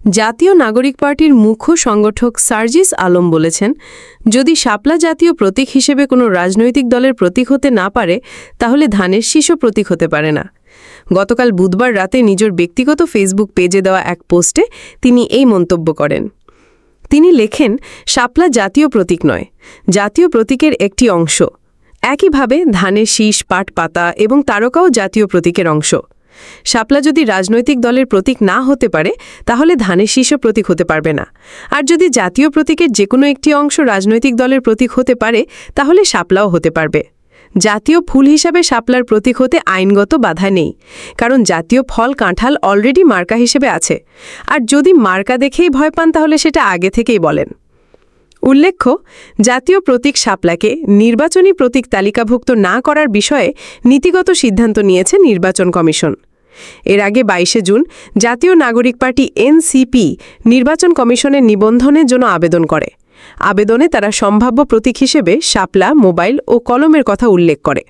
জাতীয় নাগরিক পার্টির মুখ্য সংগঠক সার্জিস আলম বলেছেন, যদি শাপলা জাতীয় প্রতীক হিসেবে কোনো রাজনৈতিক দলের প্রতীক হতে না পারে তাহলে ধানের শীষও প্রতীক হতে পারে না। গতকাল বুধবার রাতে নিজের ব্যক্তিগত ফেসবুক পেজে দেওয়া এক পোস্টে তিনি এই মন্তব্য করেন। তিনি লেখেন, শাপলা জাতীয় প্রতীক নয়, জাতীয় প্রতীকের একটি অংশ। একইভাবে ধানের শীষ, পাট পাতা এবং তারকাও জাতীয় প্রতীকের অংশ। শাপলা যদি রাজনৈতিক দলের প্রতীক না হতে পারে তাহলে ধানের শীষও প্রতীক হতে পারবে না। আর যদি জাতীয় প্রতীকের যে কোনো একটি অংশ রাজনৈতিক দলের প্রতীক হতে পারে তাহলে শাপলাও হতে পারবে। জাতীয় ফুল হিসাবে শাপলার প্রতীক হতে আইনগত বাধা নেই, কারণ জাতীয় ফল কাঁঠাল অলরেডি মার্কা হিসেবে আছে। আর যদি মার্কা দেখেই ভয় পান তাহলে সেটা আগে থেকেই বলেন। উল্লেখ্য, জাতীয় প্রতীক শাপলাকে নির্বাচনী প্রতীক তালিকাভুক্ত না করার বিষয়ে নীতিগত সিদ্ধান্ত নিয়েছে নির্বাচন কমিশন। এর আগে 22 জুন জাতীয় নাগরিক পার্টি এনসিপি নির্বাচন কমিশনের নিবন্ধনের জন্য আবেদন করে। আবেদনে তারা সম্ভাব্য প্রতীক হিসেবে শাপলা, মোবাইল ও কলমের কথা উল্লেখ করে।